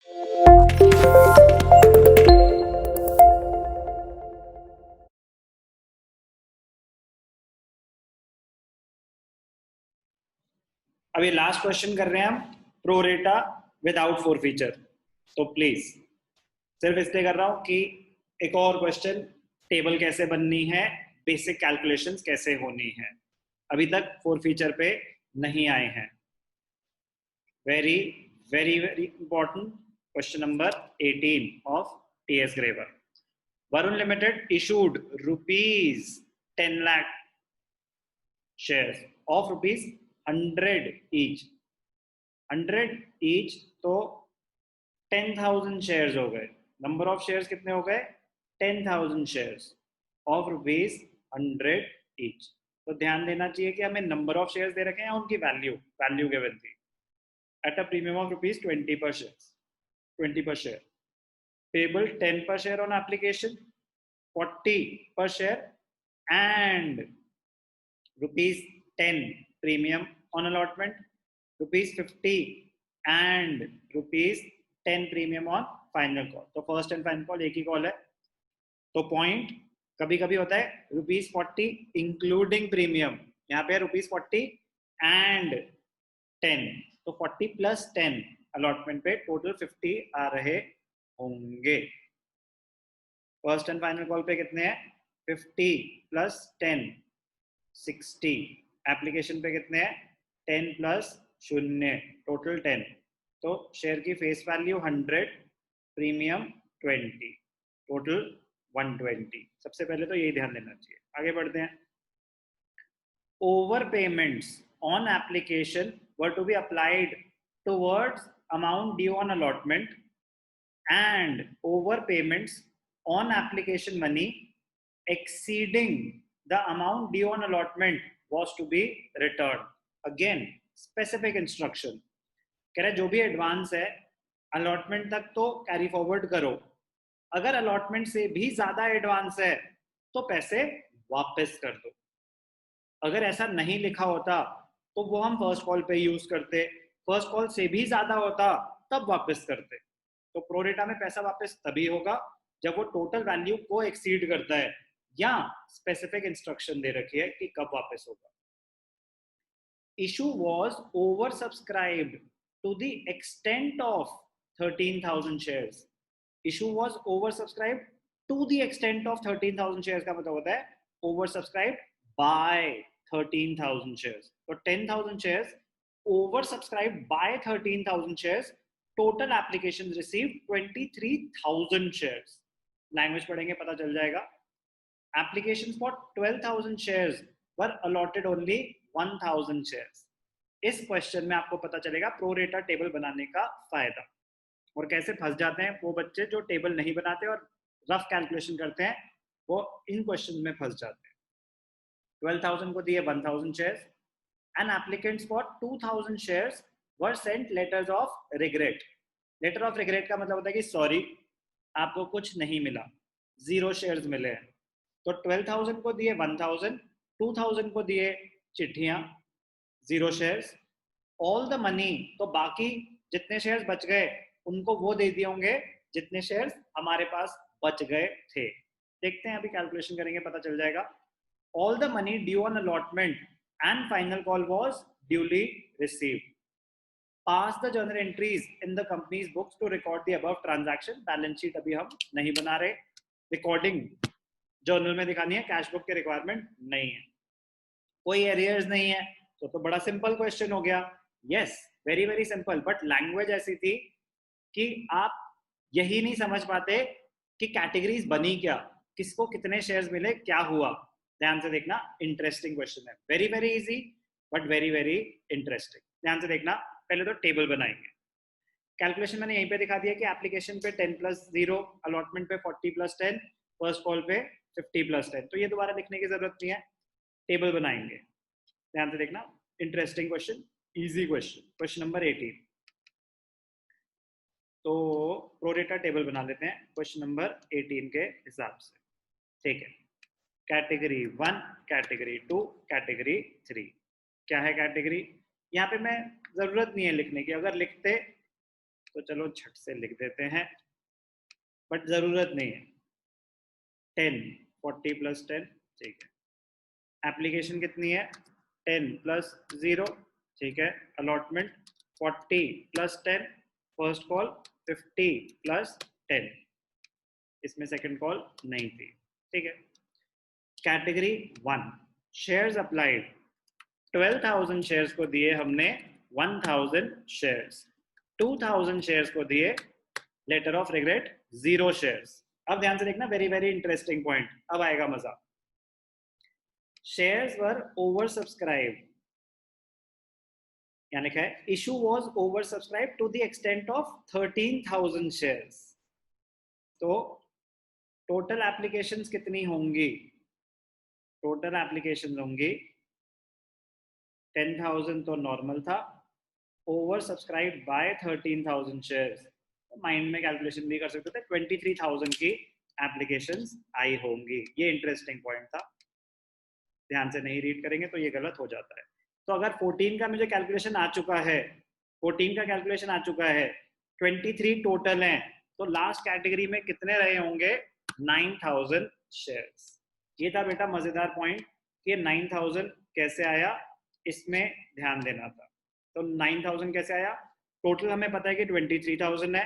अभी last question कर रहे हैं हम, प्रोरेटा विदाउट फोरफीचर। तो प्लीज सिर्फ इसलिए कर रहा हूं कि एक और क्वेश्चन, टेबल कैसे बननी है, बेसिक कैलकुलेशंस कैसे होनी है, अभी तक फोरफीचर पे नहीं आए हैं। Very very very important question number 18 of TS Grewal. Varun limited issued rupees 10 lakh shares of rupees 100 each। 100 each तो 10,000 शेयर्स हो गए। नंबर ऑफ शेयर्स कितने हो गए? 10,000 शेयर्स ऑफ रुपीज 100 ईच। तो ध्यान देना चाहिए कि हमें नंबर ऑफ शेयर्स दे रखे हैं, उनकी वैल्यू वैल्यू गिवन थी at a premium of rupees 20 पर share. 20 per share payable 10 per share on application, 40 per share and rupees 10 premium on allotment, rupees 50 and rupees 10 premium on final call. तो first and final call एक ही call है। तो point कभी कभी होता है rupees 40 including premium, यहाँ pay rupees 40 and 10, तो 40 प्लस 10 अलॉटमेंट पे टोटल 50 आ रहे होंगे। फर्स्ट एंड फाइनल कॉल पे कितने हैं? 50 प्लस 10 60। एप्लीकेशन पे कितने हैं? 10 प्लस 0 टोटल 10। तो शेयर की फेस वैल्यू 100, प्रीमियम 20, टोटल 120। सबसे पहले तो यही ध्यान देना चाहिए। आगे बढ़ते हैं। Over payments on application were to be applied towards amount due on allotment and overpayments on application money exceeding the amount due on allotment was to be returned। Again specific instruction कह रहे जो भी advance है allotment तक तो carry forward करो, अगर allotment से भी ज्यादा एडवांस है तो पैसे वापस कर दो। अगर ऐसा नहीं लिखा होता तो वो हम फर्स्ट कॉल पे यूज करते, फर्स्ट कॉल से भी ज्यादा होता तब वापस करते। तो प्रोरेटा में पैसा वापस तभी होगा जब वो टोटल वैल्यू को एक्सीड करता है या स्पेसिफिक इंस्ट्रक्शन दे रखी है कि कब वापस होगा। Issue was over subscribed to the extent of 13,000 shares. Issue was over subscribed to the extent of 13,000 shares का मतलब होता है ओवर सब्सक्राइब्ड बाय 13,000 शेयर्स। तो 10,000 shares over subscribed by 13,000 shares, total application received 23,000 shares. Language पढ़ेंगे पता चल जाएगा। Application for 12,000 shares were allotted only 1,000 shares. इस क्वेश्चन में आपको पता चलेगा प्रोरेटा टेबल बनाने का फायदा और कैसे फंस जाते हैं वो बच्चे जो टेबल नहीं बनाते और रफ कैलकुलेशन करते हैं, वो इन क्वेश्चन में फंस जाते हैं। 12,000 को दिए 1,000 shares and applicants for 2,000 shares were sent letters of regret. Letter of regret का मतलब होता है कि सॉरी आपको कुछ नहीं मिला, 0 शेयर्स मिले हैं। तो 12,000 को दिए 1,000, 2,000 को दिए चिट्ठियां, 0 शेयर्स। ऑल द मनी, तो बाकी जितने शेयर्स बच गए उनको वो दे दिए होंगे जितने शेयर्स हमारे पास बच गए थे। देखते हैं अभी कैलकुलेशन करेंगे पता चल जाएगा। All the money due on allotment and final call was duly received. Pass the journal entries in the company's books to record the above transaction. Balance sheet अभी हम नहीं बना रहे, रिकॉर्डिंग जर्नल में दिखानी है, कैश बुक की requirement नहीं है। कोई एरियर्स नहीं है तो बड़ा सिंपल क्वेश्चन हो गया। Yes very very simple, but language ऐसी थी कि आप यही नहीं समझ पाते कि कैटेगरीज बनी क्या, किसको कितने शेयर्स मिले, क्या हुआ। ध्यान से देखना, इंटरेस्टिंग क्वेश्चन है, very very easy but very very interesting. ध्यान से देखना, पहले तो टेबल बनाएंगे। कैलकुलेशन मैंने यहीं पे दिखा दिया कि एप्लीकेशन पे 10 प्लस 0, अलॉटमेंट पे 40 प्लस 10, फर्स्ट कॉल पे 50 प्लस 10। तो ये दोबारा लिखने की जरूरत नहीं है, टेबल बनाएंगे। ध्यान से देखना, interesting question, easy question. Question number 18। तो प्रोरेटा टेबल बना लेते हैं क्वेश्चन नंबर 18 के हिसाब से। ठीक है, कैटेगरी 1, कैटेगरी 2, कैटेगरी 3। क्या है कैटेगरी? यहाँ पे मैं जरूरत नहीं है लिखने की, अगर लिखते तो चलो झट से लिख देते हैं, बट जरूरत नहीं है। 10, 40 प्लस 10, ठीक है। एप्लीकेशन कितनी है? 10 प्लस 0, ठीक है। Allotment 40 plus 10, first call 50 plus 10, इसमें सेकंड कॉल नहीं थी, ठीक है। कैटेगरी 1, शेयर्स अप्लाइड, 12,000 शेयर्स को दिए हमने 1,000 शेयर्स, 2,000 शेयर्स को दिए लेटर ऑफ रिग्रेट 0 शेयर्स। अब ध्यान से देखना, वेरी वेरी इंटरेस्टिंग पॉइंट, अब आएगा मजा। शेयर्स वर ओवर सब्सक्राइब, यहाँ लिखा है issue was over subscribe to the extent of 13,000 shares. तो टोटल एप्लीकेशंस कितनी होंगी? टोटल एप्लीकेशंस होंगी 10,000 तो नॉर्मल था, over subscribe by 13,000 shares, mind में कैलकुलेशन भी कर सकते थे, 23,000 की एप्लीकेशंस आई होंगी। ये इंटरेस्टिंग पॉइंट था, ध्यान से नहीं रीड करेंगे तो ये गलत हो जाता है। तो अगर 14 का मुझे कैलकुलेशन आ चुका है, 14 का कैलकुलेशन आ चुका है, 23 टोटल है, तो लास्ट कैटेगरी में कितने रहे होंगे? 9,000 शेयर्स। ये था बेटा मजेदार पॉइंट कि 9,000 कैसे आया, इसमें ध्यान देना था। तो 9,000 कैसे आया? टोटल हमें पता है कि 23,000 है,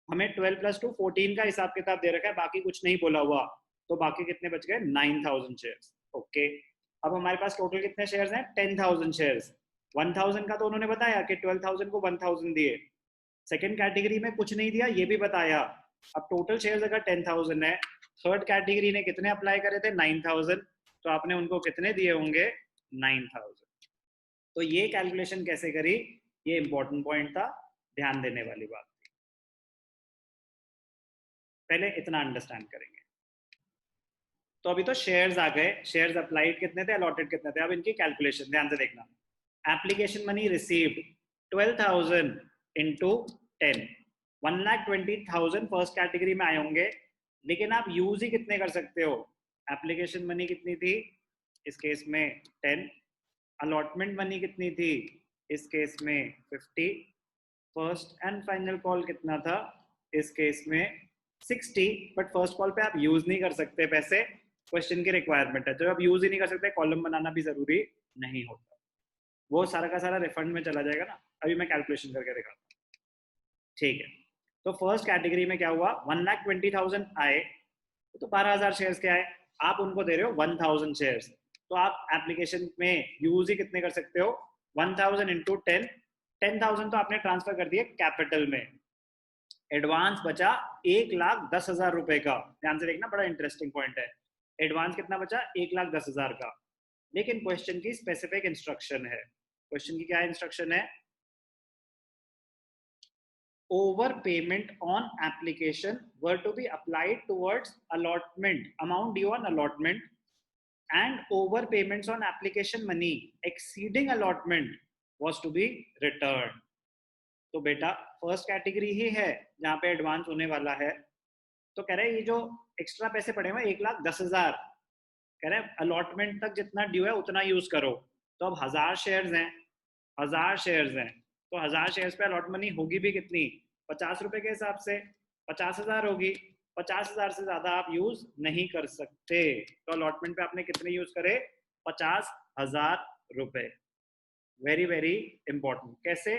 हमें 12 प्लस 2 14 का हिसाब किताब दे रखा है, बाकी कुछ नहीं बोला हुआ, तो बाकी कितने बच गए? 9,000 शेयर्स। ओके, अब हमारे पास टोटल कितने शेयर्स हैं? 10,000 शेयर्स। 1,000 का तो उन्होंने बताया कि 12,000 को 1,000 दिए, सेकंड कैटेगरी में कुछ नहीं दिया, ये भी बताया। अब टोटल शेयर्स अगर 10,000 है, थर्ड कैटेगरी ने कितने अप्लाई करे थे? 9,000, तो आपने उनको कितने दिए होंगे? 9,000। तो ये कैलकुलेशन कैसे करी, ये इंपॉर्टेंट पॉइंट था, ध्यान देने वाली बात थी। पहले इतना अंडरस्टैंड करेंगे। तो अभी तो शेयर्स आ गए, शेयर्स अप्लाइड कितने थे, अलॉटेड कितने थे, अब इनकी कैलकुलेशन ध्यान से देखना। Application money received 12,000 into 10, 1,20,000 first category में आए होंगे, लेकिन आप यूज ही कितने कर सकते हो? एप्लीकेशन मनी कितनी थी इस केस में? 10। अलॉटमेंट मनी कितनी थी इस केस में? 50। फर्स्ट एंड फाइनल कॉल कितना था इस केस में? 60। बट फर्स्ट कॉल पे आप यूज नहीं कर सकते पैसे, क्वेश्चन की रिक्वायरमेंट है, जब आप यूज ही नहीं कर सकते कॉलम बनाना भी जरूरी नहीं होता, वो सारा का सारा रिफंड में चला जाएगा ना। अभी मैं कैलकुलेशन करके दिखाता हूँ, ठीक है। तो फर्स्ट कैटेगरी में क्या हुआ? 1,20,000 आए, तो 12,000 शेयर्स के आए, आप उनको दे रहे हो 1,000 शेयर्स, तो आप एप्लीकेशन में यूज ही कितने कर सकते हो? 1,000 इंटू 10, 10,000 तो आपने ट्रांसफर कर दिए कैपिटल में, एडवांस बचा 1,10,000 रुपए का। ध्यान से देखना, बड़ा इंटरेस्टिंग पॉइंट है। एडवांस कितना बचा? 1,10,000 का। लेकिन क्वेश्चन की स्पेसिफिक इंस्ट्रक्शन है, क्वेश्चन की क्या इंस्ट्रक्शन है? Overpayment on application were to be applied towards allotment, amount due on allotment, and overpayments on application money exceeding allotment was to be returned. तो बेटा फर्स्ट कैटेगरी ही है जहां पे एडवांस होने वाला है, तो कह रहे हैं ये जो एक्स्ट्रा पैसे पड़े हुए 1,10,000, कह रहे हैं अलॉटमेंट तक जितना ड्यू है उतना यूज करो। तो अब 1,000 शेयर्स हैं, 1,000 शेयर्स हैं, तो 1,000 शेयर्स पे अलॉट मनी होगी भी कितनी? 50 रुपए के हिसाब से 50,000 होगी, 50,000 से ज्यादा आप यूज नहीं कर सकते, तो अलॉटमेंट पे आपने कितने यूज करे? 50,000 रुपए। Very very important. कैसे?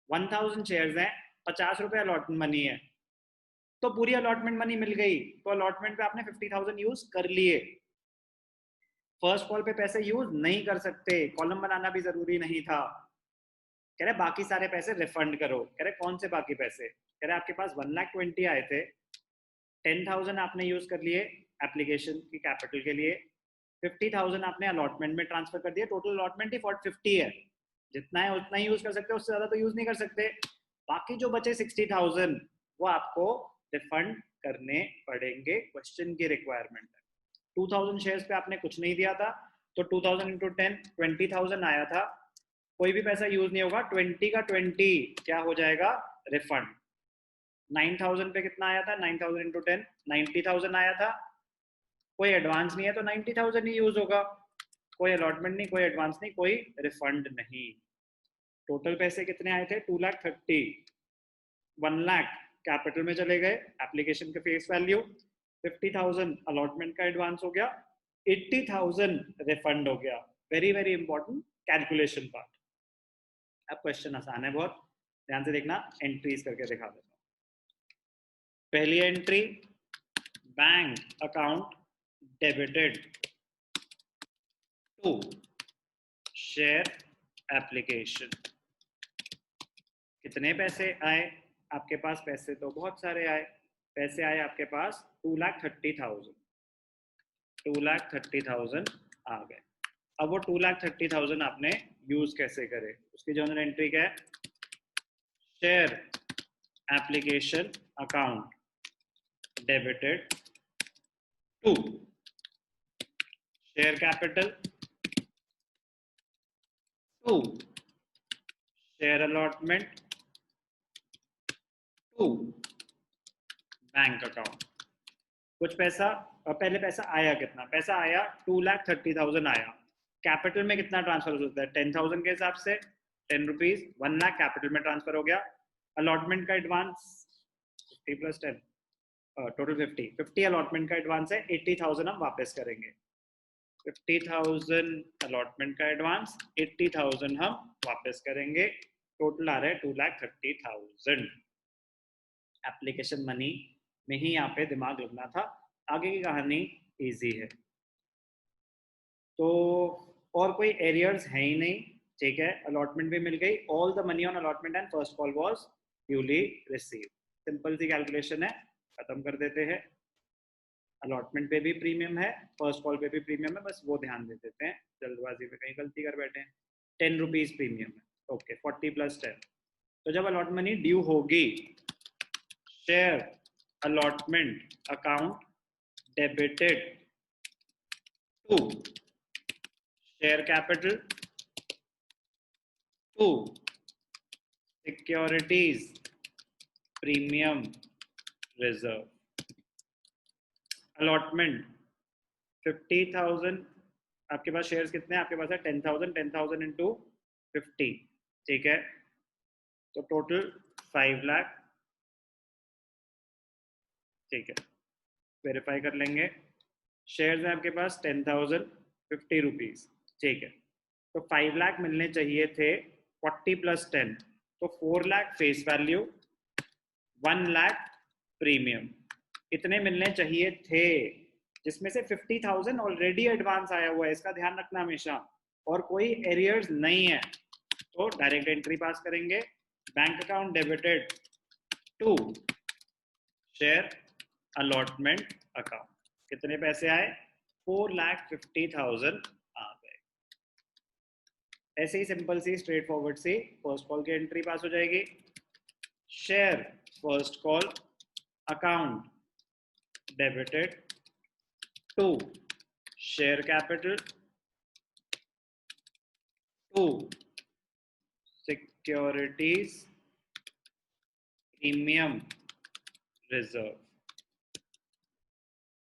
1,000 शेयर्स हैं, 50 रुपए अलॉटमेंट मनी है, तो पूरी अलॉटमेंट मनी मिल गई, तो अलॉटमेंट पे आपने 50,000 यूज कर लिए। फर्स्ट कॉल पे पैसे यूज नहीं कर सकते, कॉलम बनाना भी जरूरी नहीं था। कह रहे बाकी सारे पैसे रिफंड करो। कह रहे कौन से बाकी पैसे? कह रहे आपके पास 1,20,000 आए थे, 10,000 आपने यूज कर लिए एप्लीकेशन की कैपिटल के लिए, 50,000 आपने अलॉटमेंट में ट्रांसफर कर दिया, टोटल अलॉटमेंट ही 50 है, जितना है उतना ही यूज कर सकते हो, उससे ज्यादा तो यूज नहीं कर सकते। बाकी जो बचे 60,000 वो आपको रिफंड करने पड़ेंगे, क्वेश्चन की रिक्वायरमेंट है। 2,000 शेयर्स पे आपने कुछ नहीं दिया था, तो 2,000 इंटू 10 20,000 आया था, कोई भी पैसा यूज नहीं होगा, 20 का 20 क्या हो जाएगा? रिफंड। 9,000 पे कितना आया था? 9,000 इंटू 10 90,000 आया था, कोई एडवांस नहीं है तो 90,000 ही यूज होगा, कोई अलॉटमेंट नहीं, कोई एडवांस नहीं, कोई रिफंड नहीं। टोटल पैसे कितने आए थे? 2,30,000। 1 लाख कैपिटल में चले गए, एप्लीकेशन का फेस वैल्यू, 50,000 अलॉटमेंट का एडवांस हो गया, 80,000 रिफंड हो गया। Very very important calculation part. अब क्वेश्चन आसान है बहुत, ध्यान से देखना, एंट्रीज करके दिखा देता हूं। पहली entry, bank account debited to share application. कितने पैसे आए आपके पास? पैसे तो बहुत सारे आए, पैसे आए आपके पास 2,30,000, 2,30,000 आ गए। अब वो 2,30,000 आपने यूज कैसे करे, उसकी जनरल एंट्री क्या है? Share application account debited to share capital to share allotment to bank account. कुछ पैसा, पहले पैसा आया कितना? पैसा आया 2,30,000 आया। कैपिटल में कितना ट्रांसफर हो सकता है? 10,000 के हिसाब से 10 रुपीज, 1 लाख कैपिटल में ट्रांसफर हो गया। अलॉटमेंट का एडवांस 50 प्लस 10, टोटल 50 अलॉटमेंट का एडवांस है, 80,000 हम वापस करेंगे। 50,000 अलॉटमेंट का एडवांस, 80,000 हम वापस करेंगे, टोटल आ रहा है 2,30,000। एप्लीकेशन मनी में ही यहाँ पे दिमाग लगना था, आगे की कहानी इजी है। तो और कोई एरियर्स है ही नहीं, ठीक है, अलॉटमेंट भी मिल गई, all the money on allotment and first call was duly receive. Simple सी कैलकुलेशन है, खत्म कर देते हैं। अलॉटमेंट पे भी प्रीमियम है, फर्स्ट कॉल पे भी प्रीमियम है, बस वो ध्यान दे देते हैं, जल्दबाजी में कहीं गलती कर बैठे हैं। 10 रुपीज प्रीमियम है, ओके, 40 प्लस 10। तो जब अलॉट मनी ड्यू होगी, share allotment account debited to share capital to securities premium reserve. Allotment 50,000, आपके पास शेयर्स कितने हैं? आपके पास है 10,000, 10,000 इंटू 50, ठीक है, तो टोटल 5 लाख, ठीक है, वेरीफाई कर लेंगे। शेयर्स हैं आपके पास 10,000, 50 रुपीज, ठीक है, तो 5 लाख मिलने चाहिए थे, 40 प्लस 10, तो 4 lakh face value, 1 lakh premium, इतने मिलने चाहिए थे, जिसमें से 50,000 ऑलरेडी एडवांस आया हुआ है, इसका ध्यान रखना हमेशा, और कोई एरियर्स नहीं है, तो डायरेक्ट एंट्री पास करेंगे। Bank account debited to share allotment account, कितने पैसे आए? 4,50,000 आ गए। ऐसे ही सिंपल सी स्ट्रेट फॉरवर्ड सी फर्स्ट कॉल की एंट्री पास हो जाएगी। Share first call account debited to share capital to securities premium reserve.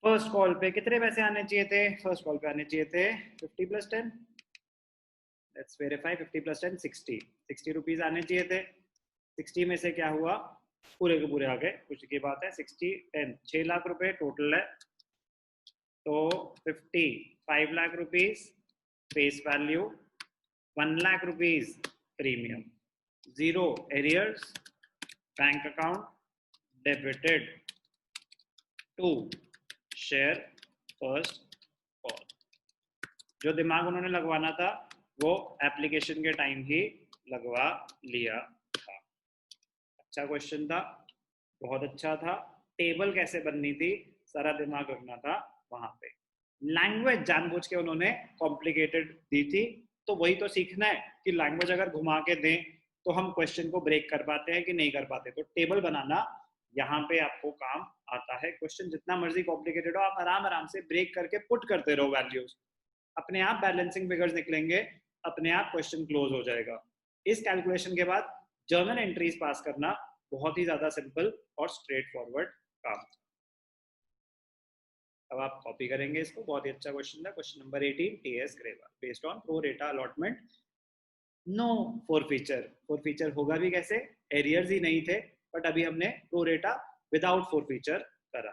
First call पे कितने पैसे आने चाहिए थे? फर्स्ट कॉल पे आने चाहिए थे 50 plus 10, let's verify, 50 plus 10 60, 60 rupees आने चाहिए थे। 60 में से क्या हुआ? पूरे के पूरे आ गए, कुछ की बात है। 60 10 6 लाख रुपए टोटल है, तो 50 5 lakh rupees face value, 1 lakh rupees premium, zero arrears, bank account debited to share first call. जो दिमाग उन्होंने लगवाना था वो एप्लीकेशन के टाइम ही लगवा लिया था। अच्छा क्वेश्चन था, बहुत अच्छा था। टेबल कैसे बननी थी, सारा दिमाग रखना था वहां पे। लैंग्वेज जानबूझ के उन्होंने कॉम्प्लिकेटेड दी थी, तो वही तो सीखना है कि लैंग्वेज अगर घुमा के दें तो हम क्वेश्चन को ब्रेक कर पाते हैं कि नहीं कर पाते। तो टेबल बनाना यहाँ पे आपको काम आता है। क्वेश्चन जितना मर्जी कॉम्प्लिकेटेड हो, आप आराम आराम से ब्रेक करके पुट करते रहो वैल्यूज, अपने आप बैलेंसिंग फिगर्स निकलेंगे, अपने आप क्वेश्चन क्लोज हो जाएगा। इस कैलकुलेशन के बाद जर्नल एंट्रीज पास करना बहुत ही ज्यादा सिंपल और स्ट्रेट फॉरवर्ड काम। अब आप कॉपी करेंगे इसको, बहुत ही अच्छा क्वेश्चन था। Question number 18, TS Grewal, based on pro rata allotment no forfeiture. Forfeiture होगा भी कैसे? एरियर्स ही नहीं थे, बट अभी हमने प्रोरेटा विदाउट फॉरफीचर करा।